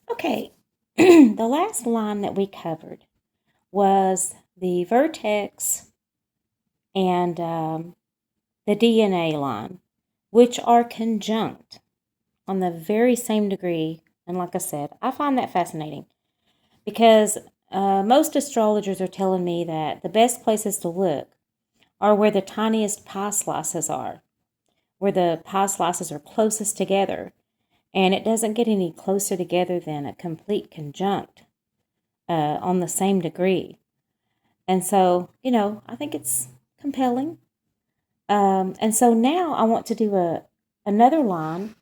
Okay, the last line that we covered was the vertex and the DNA line, which are conjunct on the very same degree. And like I said, I find that fascinating because most astrologers are telling me that the best places to look are where the tiniest pie slices are, where the pie slices are closest together. And it doesn't get any closer together than a complete conjunct on the same degree. And so, I think it's compelling. And so now I want to do another line.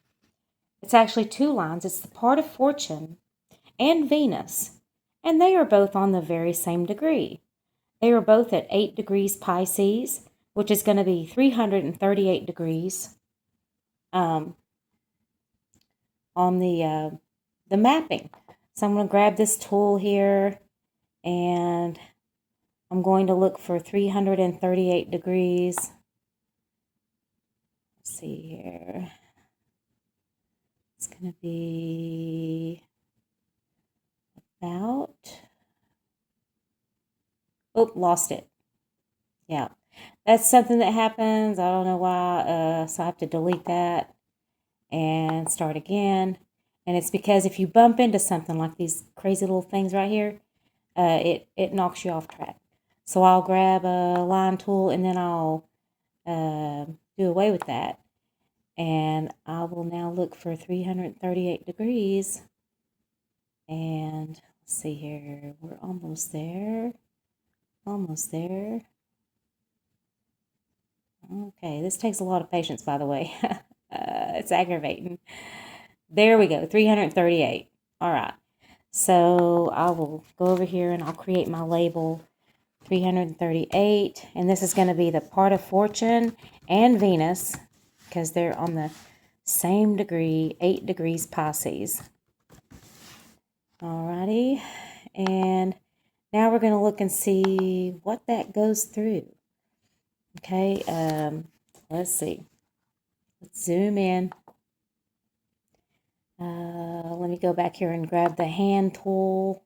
It's actually two lines. It's the part of fortune and Venus. And they are both on the very same degree. They are both at 8 degrees Pisces, which is going to be 338 degrees on the mapping. So I'm going to grab this tool here and I'm going to look for 338 degrees. Let's see here. It's going to be about... Oh, lost it. Yeah, that's something that happens. I don't know why. So I have to delete that and start again. And it's because if you bump into something like these crazy little things right here, it knocks you off track. So I'll grab a line tool and then I'll do away with that. And I will now look for 338 degrees. And let's see here. We're almost there. Almost there. Okay, this takes a lot of patience, by the way. It's aggravating. There we go, 338. All right. So I will go over here and I'll create my label 338. And this is going to be the part of fortune and Venus because they're on the same degree, 8 degrees Pisces. Alrighty. And now we're going to look and see what that goes through. Okay, let's see. Let's zoom in. Let me go back here and grab the hand tool.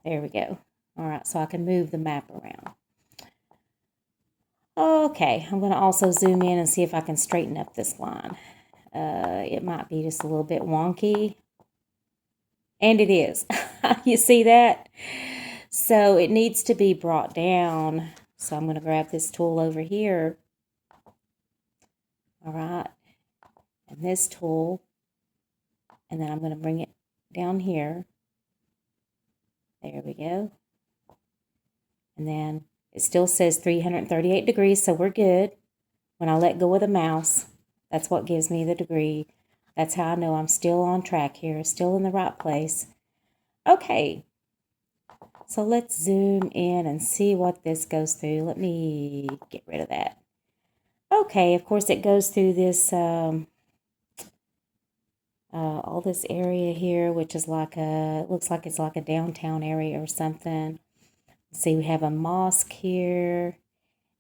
There we go. All right, so I can move the map around. Okay, I'm going to also zoom in and see if I can straighten up this line. It might be just a little bit wonky. And it is. You see that? So it needs to be brought down. So I'm going to grab this tool over here. All right. And this tool. And then I'm going to bring it down here. There we go. And then it still says 338 degrees, so we're good. When I let go of the mouse, that's what gives me the degree. That's how I know I'm still on track here, still in the right place. Okay, so let's zoom in and see what this goes through. Let me get rid of that. Okay, of course it goes through this, all this area here, which is like it looks like it's like a downtown area or something. See, we have a mosque here,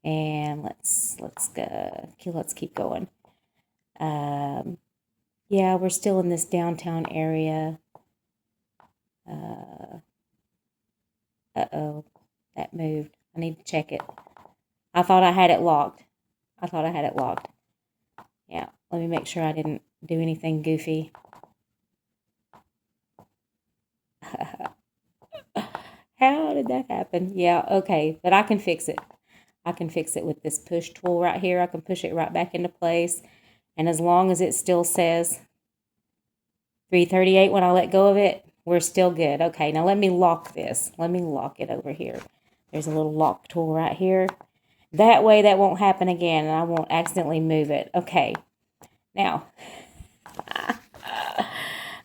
and let's go. Okay, let's keep going. Yeah, we're still in this downtown area. Uh-oh, that moved. I need to check it. I thought I had it locked. Yeah, let me make sure I didn't do anything goofy. How did that happen? Yeah, okay, but I can fix it. I can fix it with this push tool right here. I can push it right back into place. And as long as it still says 338 when I let go of it, we're still good. Okay, now let me lock this. Let me lock it over here. There's a little lock tool right here. That way that won't happen again and I won't accidentally move it. Okay, now.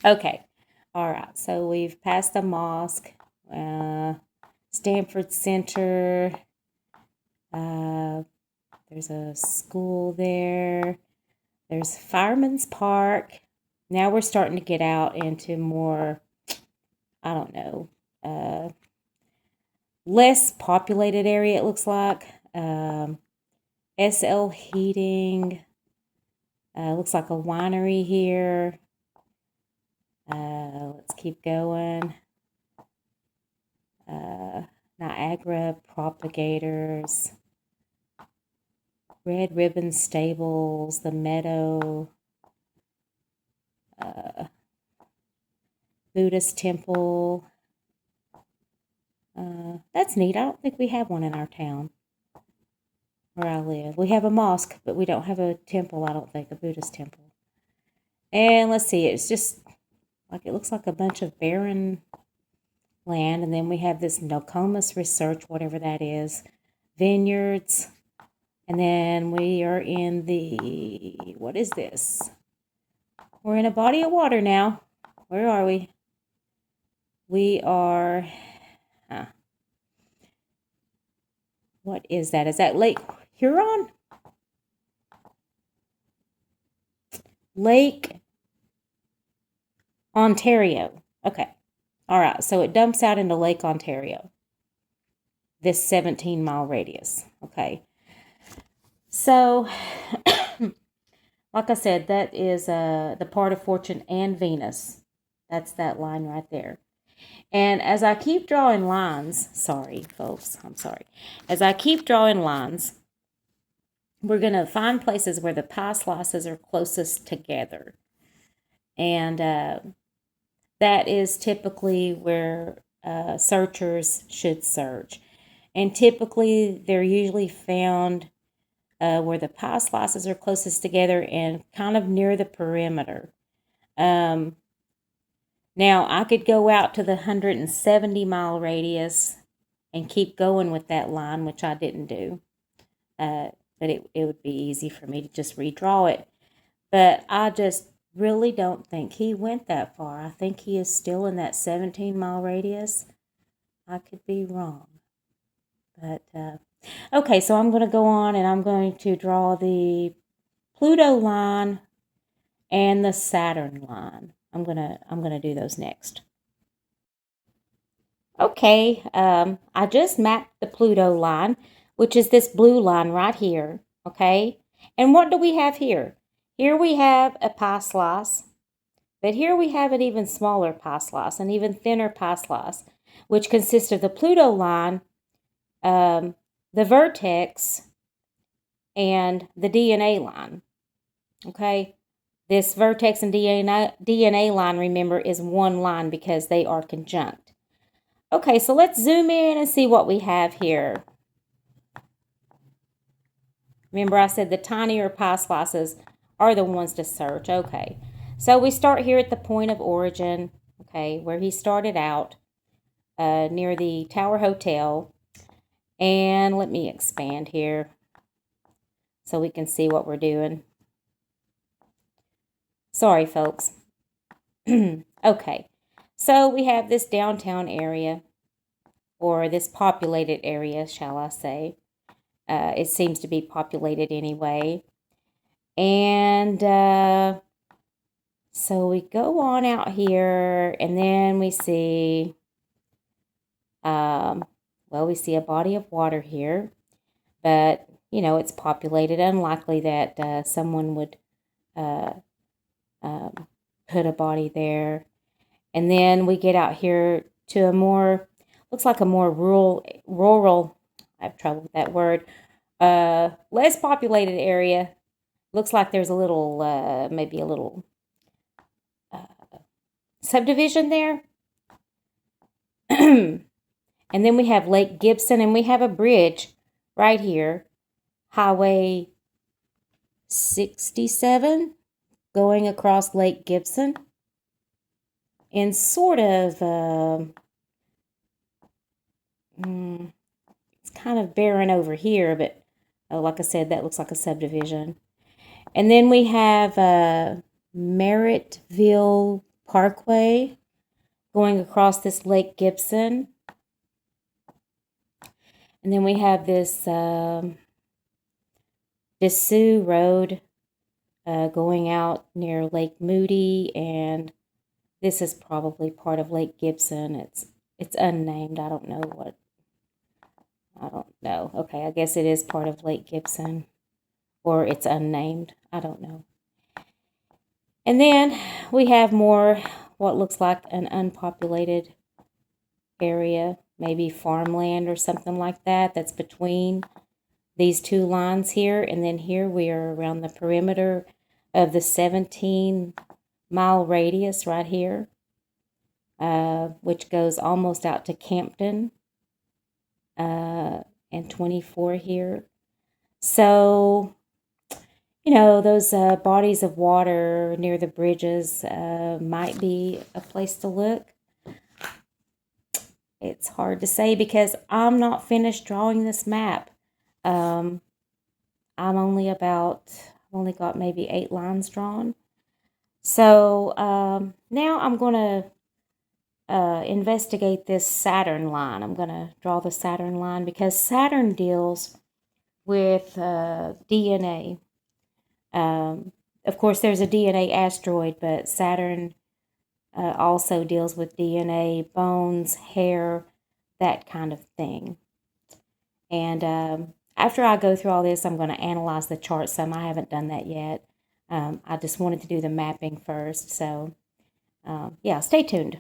Okay, all right, so we've passed the mosque, Stanford Center. There's a school there. There's Fireman's Park. Now we're starting to get out into more, I don't know, less populated area, it looks like. SL Heating. Looks like a winery here. Let's keep going. Niagara Propagators, Red Ribbon Stables, The Meadow, Buddhist Temple. That's neat. I don't think we have one in our town where I live. We have a mosque, but we don't have a temple, I don't think, a Buddhist temple. And let's see, it's just like, it looks like a bunch of barren land. And then we have this Nokomis Research, whatever that is, vineyards. And then we are in the, what is this? We're in a body of water now. Where are we? We are, what is that? Is that Lake Huron? Lake Ontario. Okay. All right. So it dumps out into Lake Ontario. This 17-mile radius. Okay. So, like I said, that is the part of Fortune and Venus. That's that line right there. And as I keep drawing lines, sorry, folks, I'm sorry. As I keep drawing lines, we're going to find places where the past losses are closest together. And that is typically where searchers should search. And typically, they're usually found where the past losses are closest together and kind of near the perimeter. Now, I could go out to the 170-mile radius and keep going with that line, which I didn't do. But it would be easy for me to just redraw it. But I just really don't think he went that far. I think he is still in that 17-mile radius. I could be wrong. But, okay, so I'm going to go on and I'm going to draw the Pluto line and the Saturn line. I'm gonna do those next. Okay, I just mapped the Pluto line, which is this blue line right here. Okay, and what do we have here? Here we have a pi slice, but here we have an even smaller pi slice, an even thinner pi slice, which consists of the Pluto line, the vertex, and the DNA line. Okay. This vertex and DNA line, remember, is one line because they are conjunct. Okay, so let's zoom in and see what we have here. Remember, I said the tinier pi slices are the ones to search. Okay, so we start here at the point of origin, okay, where he started out near the Tower Hotel. And let me expand here so we can see what we're doing. Sorry, folks. Okay, so we have this downtown area, or this populated area, shall I say. It seems to be populated anyway. And so we go on out here, and then we see, well, we see a body of water here. But, you know, it's populated. Unlikely that someone would put a body there. And then we get out here to a more, looks like a more rural, I have trouble with that word, less populated area. Looks like there's a little, maybe a little subdivision there. And then we have Lake Gibson, and we have a bridge right here, Highway 67, going across Lake Gibson. And sort of, it's kind of barren over here, but like I said, that looks like a subdivision. And then we have Merrittville Parkway going across this Lake Gibson. And then we have this Dessau Road going out near Lake Moody, and this is probably part of Lake Gibson. It's unnamed. I don't know what. I don't know. Okay, I guess it is part of Lake Gibson, or it's unnamed. I don't know. And then we have more what looks like an unpopulated area, maybe farmland or something like that, that's between these two lines here. And then here we are around the perimeter of the 17-mile radius right here, which goes almost out to Campton, and 24 here. So, those bodies of water near the bridges might be a place to look. It's hard to say because I'm not finished drawing this map. I've only got maybe 8 lines drawn. So now I'm going to investigate this Saturn line. I'm going to draw the Saturn line because Saturn deals with DNA. Of course, there's a DNA asteroid, but Saturn also deals with DNA, bones, hair, that kind of thing. And after I go through all this, I'm going to analyze the chart some. I haven't done that yet. I just wanted to do the mapping first. So, yeah, stay tuned.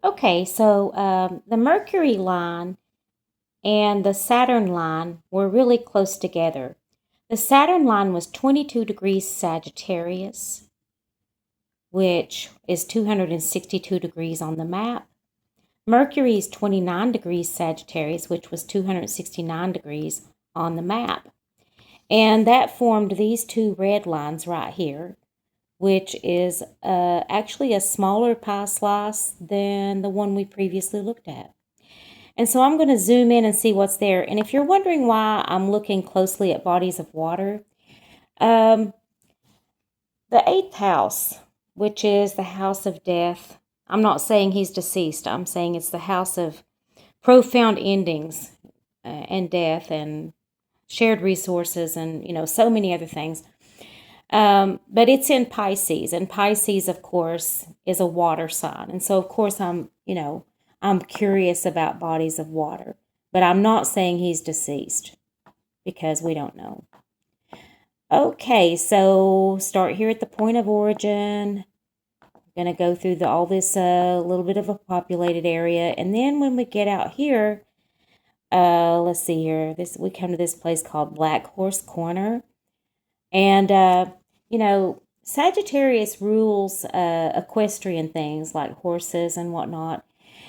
Okay, so the Mercury line and the Saturn line were really close together. The Saturn line was 22 degrees Sagittarius, which is 262 degrees on the map. Mercury is 29 degrees Sagittarius, which was 269 degrees on the map. And that formed these two red lines right here, which is actually a smaller pie slice than the one we previously looked at. And so I'm going to zoom in and see what's there. And if you're wondering why I'm looking closely at bodies of water, the 8th house, which is the house of death. I'm not saying he's deceased. I'm saying it's the house of profound endings and death and shared resources and, so many other things. But it's in Pisces, and Pisces, of course, is a water sign. And so, of course, I'm curious about bodies of water, but I'm not saying he's deceased because we don't know. Okay, so start here at the point of origin. I'm going to go through all this little bit of a populated area, and then when we get out here, let's see here. We come to this place called Black Horse Corner, and Sagittarius rules equestrian things like horses and whatnot.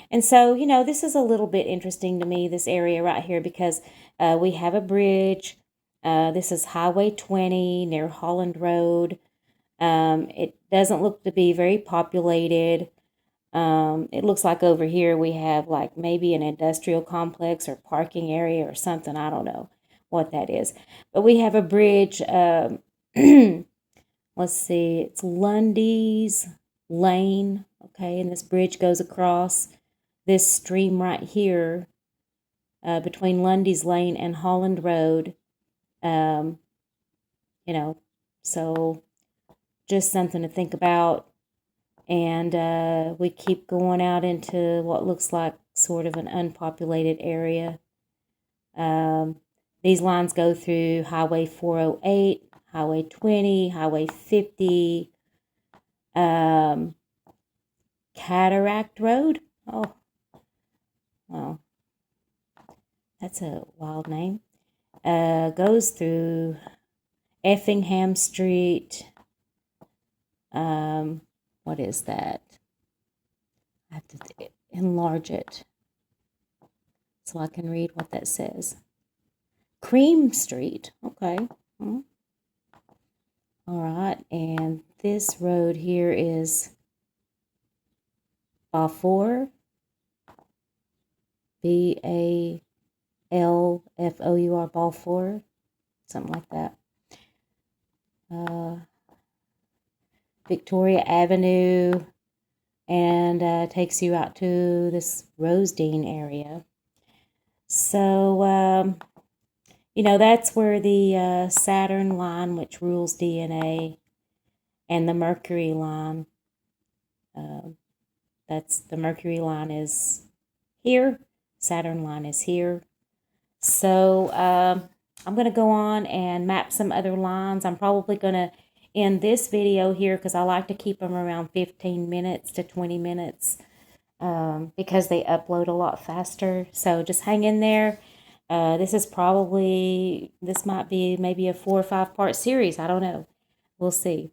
And so, this is a little bit interesting to me, this area right here, because we have a bridge. This is Highway 20 near Holland Road. It doesn't look to be very populated. It looks like over here we have like maybe an industrial complex or parking area or something. I don't know what that is. But we have a bridge. Let's see. It's Lundy's Lane. Okay, and this bridge goes across this stream right here between Lundy's Lane and Holland Road. So just something to think about. And we keep going out into what looks like sort of an unpopulated area. These lines go through Highway 408, Highway 20, Highway 50, Cataract Road. Oh, well, that's a wild name. Goes through Effingham Street. What is that? I have to enlarge it so I can read what that says. Cream Street. Okay. All right. And this road here is Balfour. Balfour. Balfour. Something like that. Victoria Avenue, and takes you out to this Rosedene area. So, that's where the Saturn line, which rules DNA, and the Mercury line, the Mercury line is here, Saturn line is here. So, I'm going to go on and map some other lines. I'm probably going to in this video here because I like to keep them around 15 minutes to 20 minutes because they upload a lot faster. So just hang in there. This might be maybe a 4 or 5 part series. I don't know. We'll see.